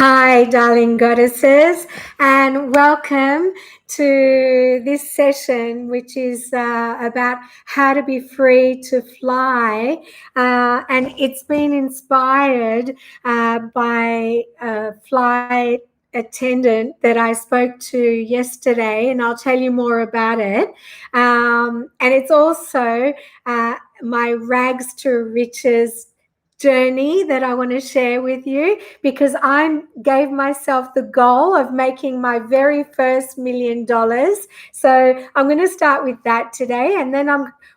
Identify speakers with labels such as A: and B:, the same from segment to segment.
A: Hi, darling goddesses, and welcome to this session, which is about how to be free to fly. And it's been inspired by a flight attendant that I spoke to yesterday, and I'll tell you more about it. And it's also my rags to riches journey that I want to share with you, because I gave myself the goal of making my very first $1 million. So I'm going to start with that today. And then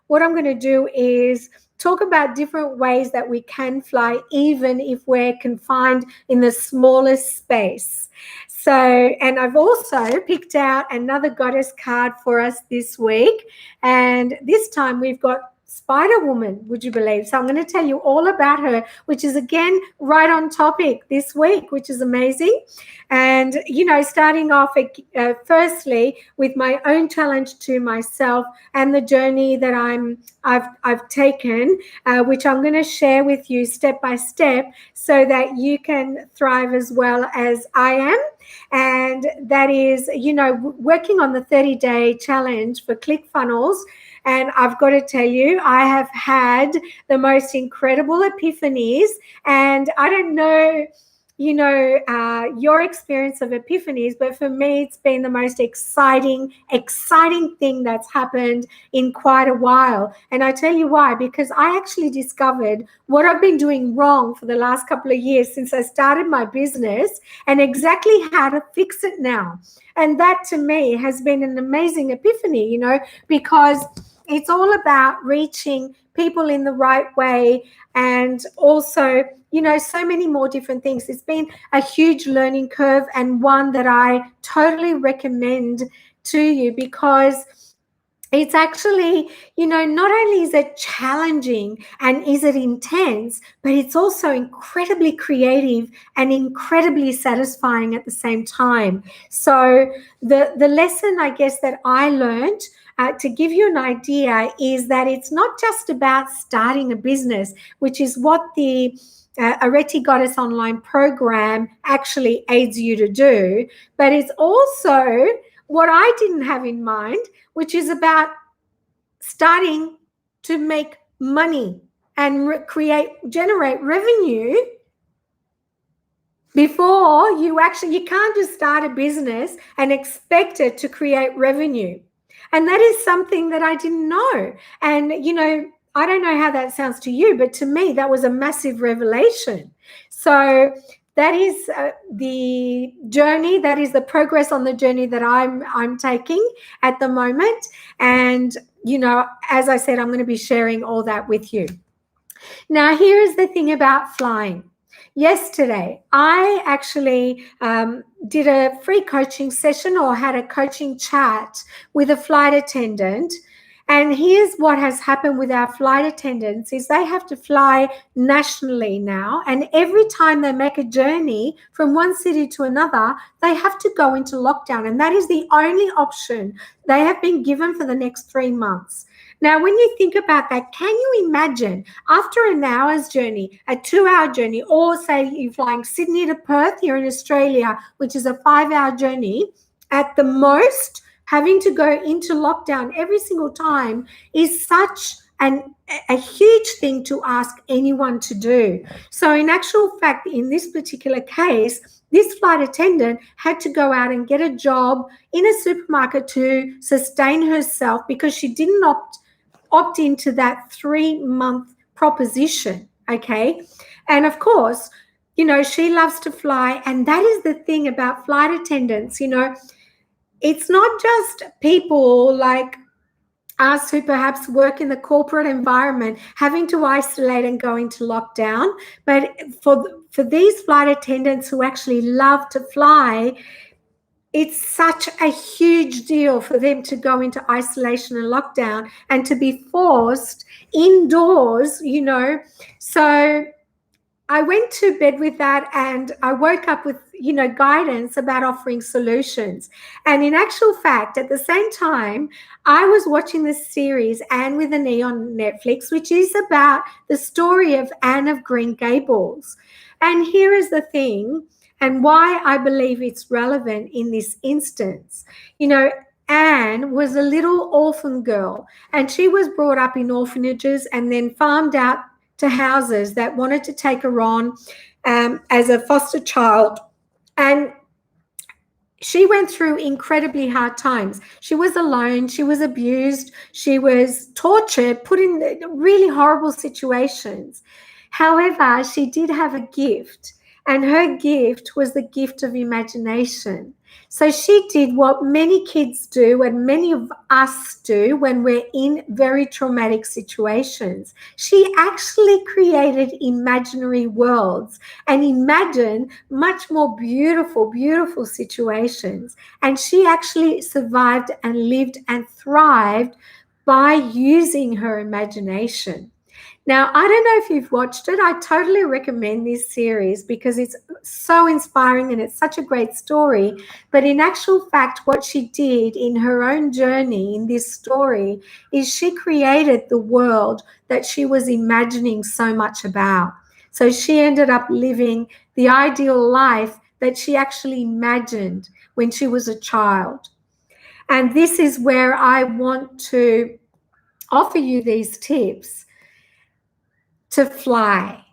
A: what I'm going to do is talk about different ways that we can fly, even if we're confined in the smallest space. So, and I've also picked out another goddess card for us this week. And this time we've got Spider Woman, would you believe? So I'm going to tell you all about her, which is again right on topic this week, which is amazing. And starting off firstly with my own challenge to myself and the journey that I've taken, which I'm going to share with you step by step, so that you can thrive as well as I am. And that is, working on the 30-day challenge for ClickFunnels. And I've got to tell you, I have had the most incredible epiphanies. And I don't know, your experience of epiphanies, but for me, it's been the most exciting thing that's happened in quite a while. And I tell you why, because I actually discovered what I've been doing wrong for the last couple of years since I started my business, and exactly how to fix it now. And that to me has been an amazing epiphany, because it's all about reaching people in the right way, and also, so many more different things. It's been a huge learning curve, and one that I totally recommend to you, because it's actually, not only is it challenging and is it intense, but it's also incredibly creative and incredibly satisfying at the same time. So the lesson, I guess, that I learned, to give you an idea, is that it's not just about starting a business, which is what the Areti Goddess Online Program actually aids you to do, but it's also what I didn't have in mind, which is about starting to make money and generate revenue before you can't just start a business and expect it to create revenue. And that is something that I didn't know. And, I don't know how that sounds to you, but to me, that was a massive revelation. So that is the journey, that is the progress on the journey that I'm taking at the moment. And, as I said, I'm going to be sharing all that with you. Now, here is the thing about flying. Yesterday, I actually did a free coaching session, or had a coaching chat with a flight attendant. And here's what has happened with our flight attendants is they have to fly nationally now. And every time they make a journey from one city to another, they have to go into lockdown. And that is the only option they have been given for the next 3 months. Now, when you think about that, can you imagine after an hour's journey, a 2-hour journey, or say you're flying Sydney to Perth here in Australia, which is a 5-hour journey, at the most, having to go into lockdown every single time is such a huge thing to ask anyone to do. So in actual fact, in this particular case, this flight attendant had to go out and get a job in a supermarket to sustain herself, because she didn't opt into that 3-month proposition. Okay. And of course, she loves to fly. And that is the thing about flight attendants, it's not just people like us who perhaps work in the corporate environment having to isolate and go into lockdown, but for these flight attendants who actually love to fly, it's such a huge deal for them to go into isolation and lockdown and to be forced indoors, So I went to bed with that, and I woke up with, guidance about offering solutions. And in actual fact, at the same time, I was watching this series, Anne with an E, on Netflix, which is about the story of Anne of Green Gables. And here is the thing. And why I believe it's relevant in this instance, you know, Anne was a little orphan girl, and she was brought up in orphanages and then farmed out to houses that wanted to take her on as a foster child. And she went through incredibly hard times. She was alone, she was abused, she was tortured, put in really horrible situations. However, she did have a gift, and her gift was the gift of imagination. So she did what many kids do and many of us do when we're in very traumatic situations. She actually created imaginary worlds and imagined much more beautiful, beautiful situations. And she actually survived and lived and thrived by using her imagination. Now, I don't know if you've watched it. I totally recommend this series because it's so inspiring and it's such a great story. But in actual fact, what she did in her own journey in this story is she created the world that she was imagining so much about. So she ended up living the ideal life that she actually imagined when she was a child. And this is where I want to offer you these tips to fly,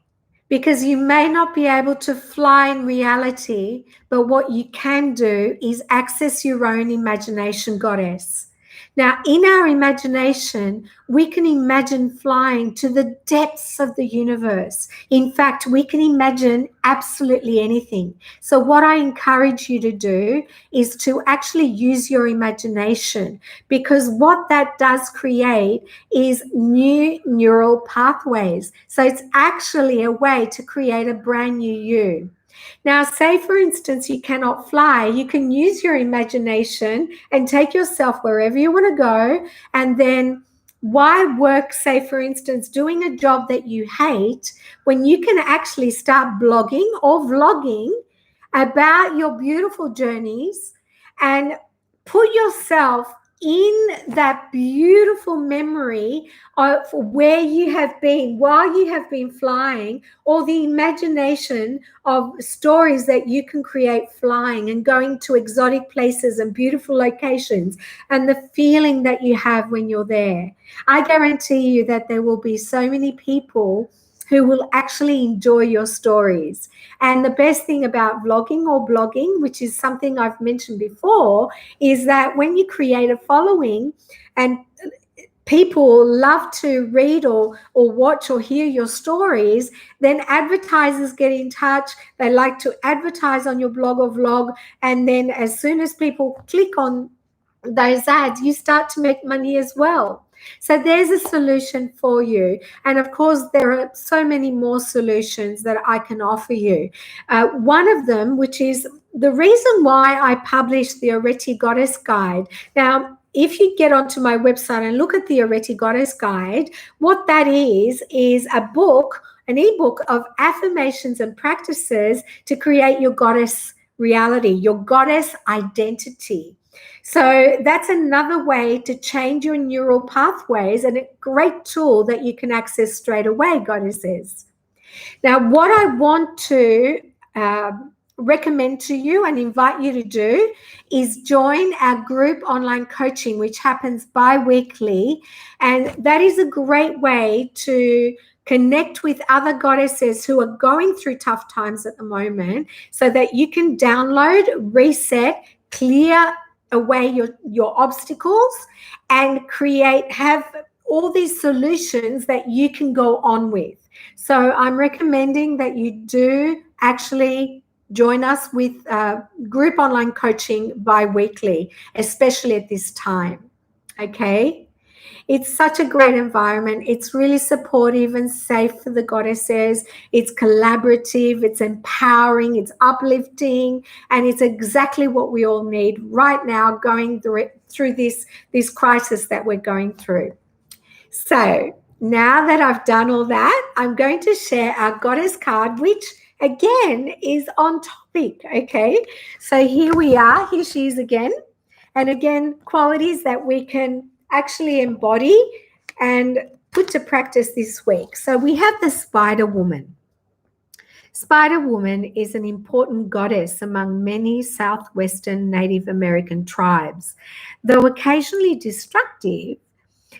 A: because you may not be able to fly in reality, but what you can do is access your own imagination, goddess. Now, in our imagination, we can imagine flying to the depths of the universe. In fact, we can imagine absolutely anything. So what I encourage you to do is to actually use your imagination, because what that does create is new neural pathways. So it's actually a way to create a brand new you. Now, say, for instance, you cannot fly. You can use your imagination and take yourself wherever you want to go. And then why work, say, for instance, doing a job that you hate when you can actually start blogging or vlogging about your beautiful journeys and put yourself in that beautiful memory of where you have been while you have been flying, or the imagination of stories that you can create flying and going to exotic places and beautiful locations, and the feeling that you have when you're there. I guarantee you that there will be so many people who will actually enjoy your stories. And the best thing about vlogging or blogging, which is something I've mentioned before, is that when you create a following and people love to read or watch or hear your stories, then advertisers get in touch. They like to advertise on your blog or vlog. And then as soon as people click on those ads, you start to make money as well. So there's a solution for you. And of course, there are so many more solutions that I can offer you. One of them, which is the reason why I published the Areti Goddess Guide. Now, if you get onto my website and look at the Areti Goddess Guide, what that is a book, an ebook of affirmations and practices to create your goddess reality, your goddess identity. So that's another way to change your neural pathways, and a great tool that you can access straight away, goddesses. Now, what I want to recommend to you and invite you to do is join our group online coaching, which happens bi-weekly. And that is a great way to connect with other goddesses who are going through tough times at the moment, so that you can download, reset, clear away your obstacles, and have all these solutions that you can go on with. So I'm recommending that you do actually join us with group online coaching bi-weekly, especially at this time. Okay? It's such a great environment. It's really supportive and safe for the goddesses. It's collaborative, it's empowering, it's uplifting, and it's exactly what we all need right now, going through this crisis that we're going through. So now that I've done all that, I'm going to share our goddess card, which again is on topic. Okay, so here we are. Here she is again. And again, qualities that we can actually embody and put to practice this week. So we have the Spider Woman. Spider Woman is an important goddess among many southwestern Native American tribes. Though occasionally destructive,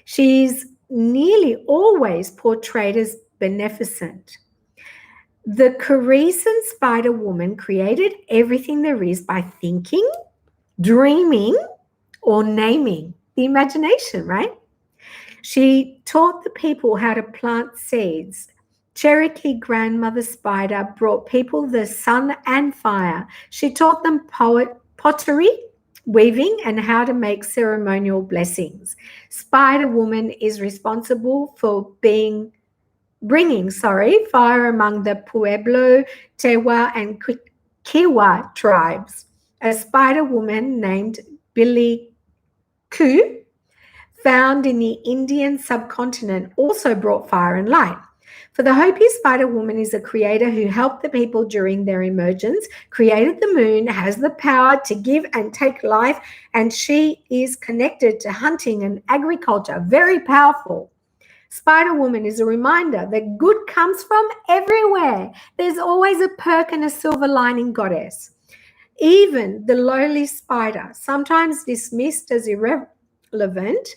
A: she's nearly always portrayed as beneficent. The Korean Spider Woman created everything there is by thinking, dreaming, or naming. The imagination, right? She taught the people how to plant seeds. Cherokee grandmother spider brought people the sun and fire. She taught them pottery, weaving, and how to make ceremonial blessings. Spider Woman is responsible for bringing fire among the Pueblo, Tewa, and Kiowa tribes. A spider woman named Billy Ku, found in the Indian subcontinent, also brought fire and light. For the Hopi, Spider Woman is a creator who helped the people during their emergence, created the moon, has the power to give and take life, and she is connected to hunting and agriculture. Very powerful. Spider Woman is a reminder that good comes from everywhere. There's always a perk and a silver lining, goddess. Even the lowly spider, sometimes dismissed as irrelevant,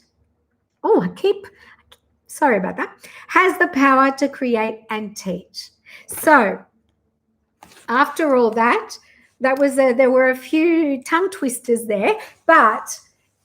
A: sorry about that, has the power to create and teach. So after all that, there were a few tongue twisters there, but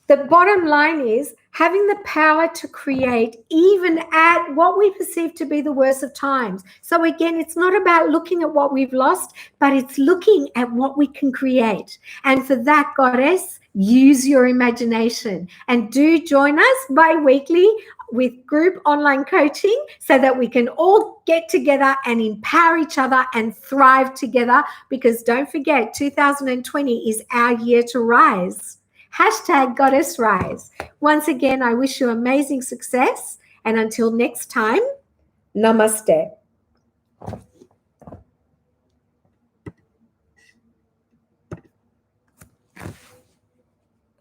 A: the bottom line is having the power to create even at what we perceive to be the worst of times. So again, it's not about looking at what we've lost, but it's looking at what we can create. And for that, goddess, use your imagination and do join us bi-weekly with group online coaching so that we can all get together and empower each other and thrive together, because don't forget, 2020 is our year to rise. #Goddess Rise. Once again, I wish you amazing success, and until next time, namaste.